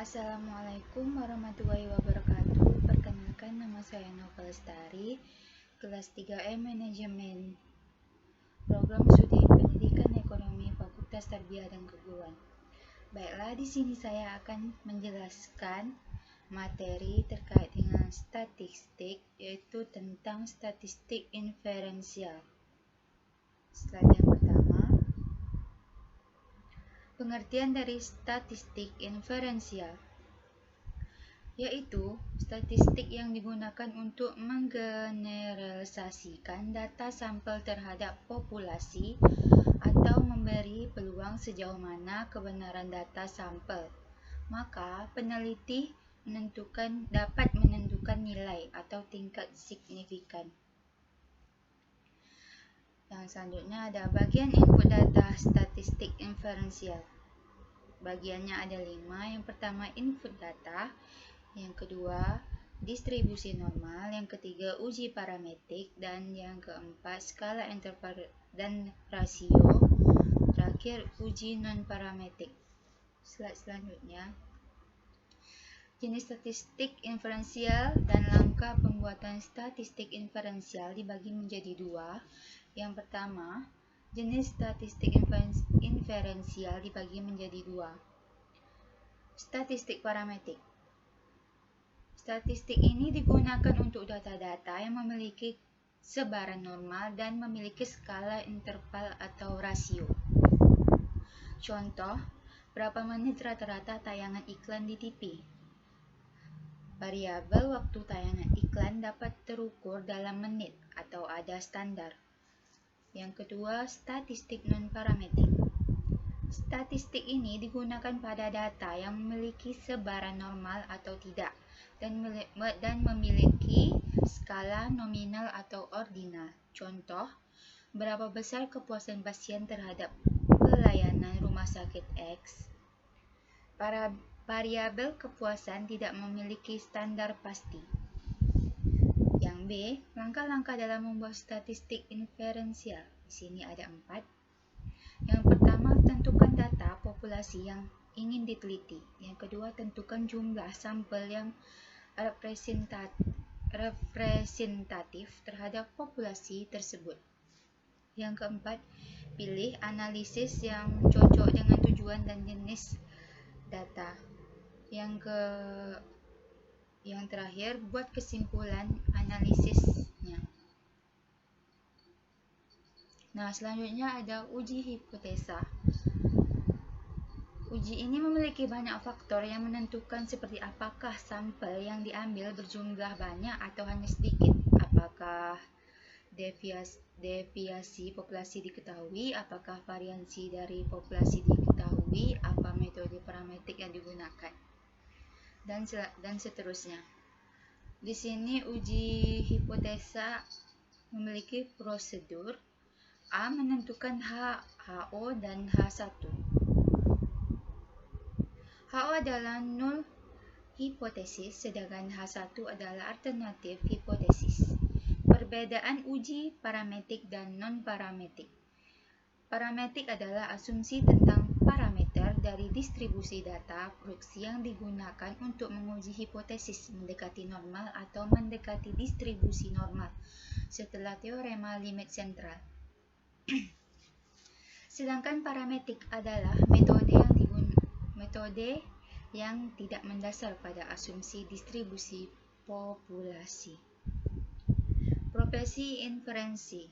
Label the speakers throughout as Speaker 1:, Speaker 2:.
Speaker 1: Assalamualaikum warahmatullahi wabarakatuh. Perkenalkan, nama saya Nova Lestari, kelas 3M Manajemen, Program Studi Pendidikan Ekonomi, Fakultas Tarbiyah dan Keguruan. Baiklah, di sini saya akan menjelaskan materi terkait dengan statistik, yaitu tentang statistik inferensial. Slide yang pertama. Pengertian dari statistik inferensial yaitu statistik yang digunakan untuk menggeneralisasikan data sampel terhadap populasi atau memberi peluang sejauh mana kebenaran data sampel. Maka peneliti dapat menentukan nilai atau tingkat signifikan. Yang selanjutnya ada bagian input data statistik inferensial. Bagiannya ada 5. Yang pertama input data, yang kedua distribusi normal, yang ketiga uji parametrik, dan yang keempat skala interval dan rasio, terakhir uji non parametrik. Slide selanjutnya. Jenis statistik inferensial dan langkah pembuatan statistik inferensial dibagi menjadi 2. Yang pertama, jenis statistik inferensial dibagi menjadi 2. Statistik parametrik. Statistik ini digunakan untuk data-data yang memiliki sebaran normal dan memiliki skala interval atau rasio. Contoh, berapa menit rata-rata tayangan iklan di TV? Variabel waktu tayangan iklan dapat terukur dalam menit atau ada standar. Yang kedua, statistik non-parametrik. Statistik ini digunakan pada data yang memiliki sebaran normal atau tidak dan memiliki skala nominal atau ordinal. Contoh, berapa besar kepuasan pasien terhadap pelayanan rumah sakit X? Para variabel kepuasan tidak memiliki standar pasti. Yang B, langkah-langkah dalam membuat statistik inferensial. Di sini ada 4. Yang pertama, tentukan data populasi yang ingin diteliti. Yang kedua, tentukan jumlah sampel yang representatif terhadap populasi tersebut. Yang keempat, pilih analisis yang cocok dengan tujuan dan jenis data. Yang terakhir, buat kesimpulan analisisnya. Nah, selanjutnya ada uji hipotesa. Uji ini memiliki banyak faktor yang menentukan seperti apakah sampel yang diambil berjumlah banyak atau hanya sedikit, apakah deviasi populasi diketahui, apakah variansi dari populasi diketahui, apa metode parametrik yang digunakan, dan seterusnya. Di sini uji hipotesa memiliki prosedur. A. Menentukan HO dan H1. HO adalah null hipotesis, sedangkan H1 adalah alternatif hipotesis. Perbedaan uji parametrik dan non-parametrik. Parametrik adalah asumsi tentang parameter dari distribusi data proksi yang digunakan untuk menguji hipotesis mendekati normal atau mendekati distribusi normal setelah teorema limit sentral. Sedangkan parametrik adalah metode yang tidak mendasar pada asumsi distribusi populasi. Profesi inferensi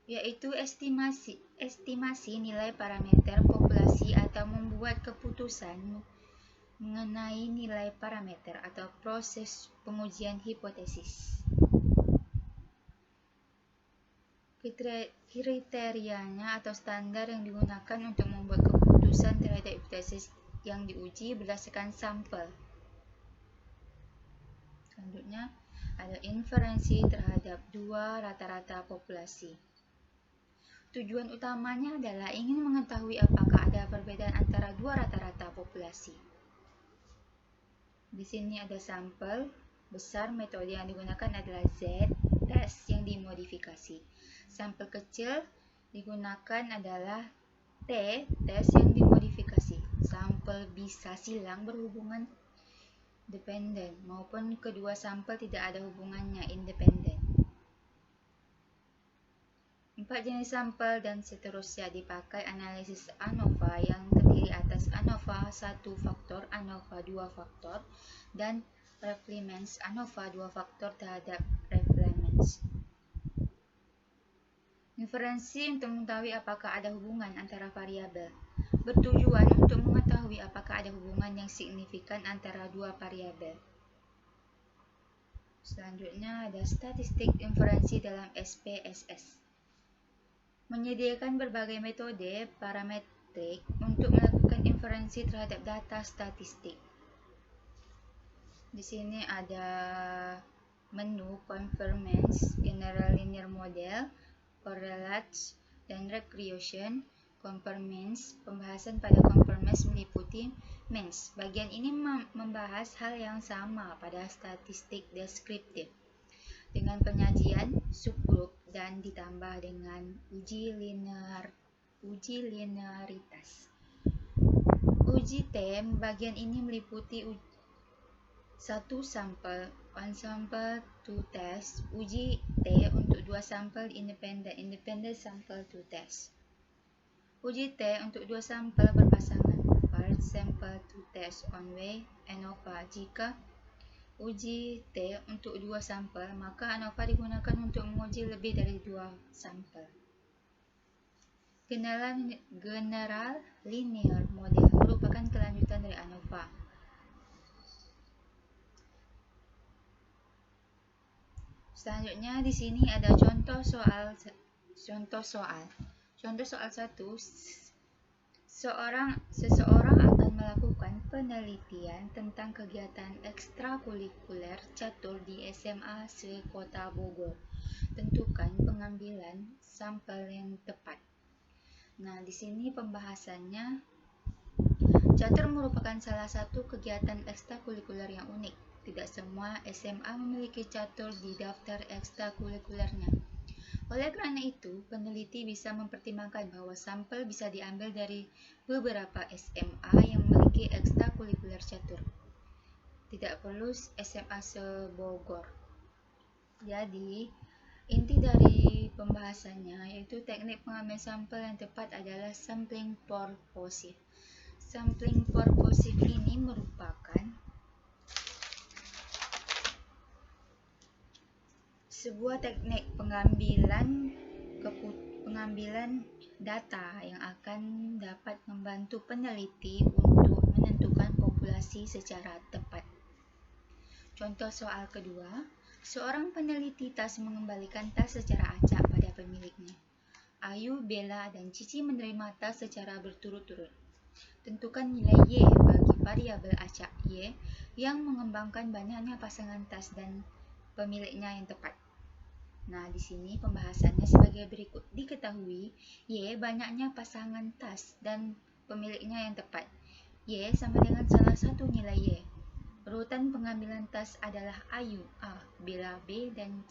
Speaker 1: yaitu estimasi nilai parameter populasi atau membuat keputusan mengenai nilai parameter atau proses pengujian hipotesis. Kriterianya atau standar yang digunakan untuk membuat keputusan terhadap hipotesis yang diuji berdasarkan sampel. Selanjutnya ada inferensi terhadap 2 rata-rata populasi. Tujuan utamanya adalah ingin mengetahui apakah ada perbedaan antara 2 rata-rata populasi. Di sini ada sampel besar, metode yang digunakan adalah Z, tes yang dimodifikasi. Sampel kecil digunakan adalah T, tes yang dimodifikasi. Sampel sampel bisa silang berhubungan dependen maupun kedua sampel tidak ada hubungannya independen. 4 jenis sampel dan seterusnya dipakai analisis ANOVA yang terdiri atas ANOVA 1 faktor, ANOVA 2 faktor, dan Refleimans ANOVA 2 faktor terhadap Refleimans. Inferensi untuk mengetahui apakah ada hubungan antara variabel. Bertujuan untuk mengetahui apakah ada hubungan yang signifikan antara dua variabel. Selanjutnya ada statistik inferensi dalam SPSS. Menyediakan berbagai metode parametrik untuk melakukan inferensi terhadap data statistik. Di sini ada menu Conformance, General Linear Model, Correlates, dan Regression. Conformance, pembahasan pada conformance meliputi MENS. Bagian ini membahas hal yang sama pada statistik deskriptif dengan penyajian subgrup dan ditambah dengan uji linearitas. Uji T, bagian ini meliputi satu sampel, one sample, two test. Uji T untuk dua sampel independent sample, two test. Uji T untuk dua sampel berpasangan, first sample, two test, one way, ANOVA. Jika uji T untuk dua sampel, maka ANOVA digunakan untuk menguji lebih dari dua sampel. General Linear Model merupakan kelanjutan dari ANOVA. Selanjutnya di sini ada contoh soal. Contoh soal 1. Seseorang akan melakukan penelitian tentang kegiatan ekstrakurikuler catur di SMA se-Kota Bogor. Tentukan pengambilan sampel yang tepat. Nah, di sini pembahasannya, catur merupakan salah satu kegiatan ekstrakurikuler yang unik. Tidak semua SMA memiliki catur di daftar ekstrakurikulernya. Oleh karena itu, peneliti bisa mempertimbangkan bahwa sampel bisa diambil dari beberapa SMA yang memiliki ekstrakurikuler catur. Tidak perlu SMA se-Bogor. Jadi, inti dari pembahasannya yaitu teknik pengambilan sampel yang tepat adalah sampling purposive. Sampling purposive ini merupakan sebuah teknik pengambilan data yang akan dapat membantu peneliti untuk menentukan populasi secara tepat. Contoh soal kedua, seorang peneliti tas mengembalikan tas secara acak pada pemiliknya. Ayu, Bella, dan Cici menerima tas secara berturut-turut. Tentukan nilai Y bagi variabel acak Y yang mengembangkan banyaknya pasangan tas dan pemiliknya yang tepat. Nah, di sini pembahasannya sebagai berikut. Diketahui Y banyaknya pasangan tas dan pemiliknya yang tepat. Y sama dengan salah satu nilai Y. Urutan pengambilan tas adalah Ayu A, Bella B, dan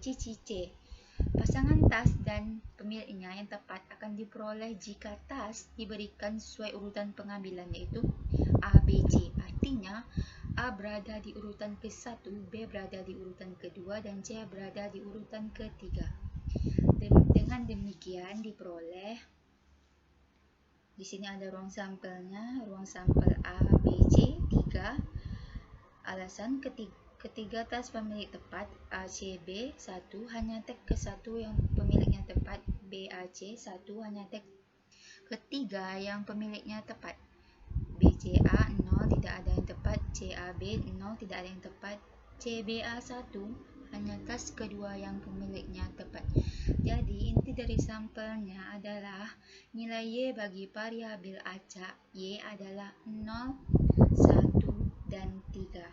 Speaker 1: Cici C. Pasangan tas dan pemiliknya yang tepat akan diperoleh jika tas diberikan sesuai urutan pengambilan, yaitu A, B, C. Artinya, A berada di urutan ke-1, B berada di urutan ke-2, dan C berada di urutan ke-3. Dengan demikian diperoleh, di sini ada ruang sampelnya, ruang sampel A, B, C, 3. Alasan ketiga tas pemilik tepat, A, C, B, 1, hanya tag ke-1 yang pemiliknya tepat, B, A, C, 1, hanya tag ke-3 yang pemiliknya tepat. BCA 0 tidak ada yang tepat, CAB 0 tidak ada yang tepat, CBA 1 hanya tas kedua yang pemiliknya tepat. Jadi inti dari sampelnya adalah nilai Y bagi variabel acak Y adalah 0, 1, dan 3.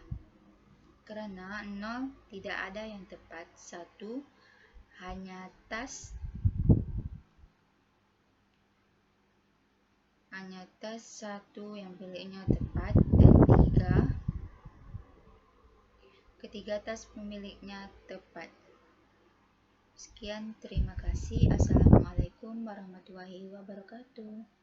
Speaker 1: Karena 0 tidak ada yang tepat, 1 hanya tas satu yang pemiliknya tepat, dan ketiga tas pemiliknya tepat. Sekian, terima kasih. Assalamualaikum warahmatullahi wabarakatuh.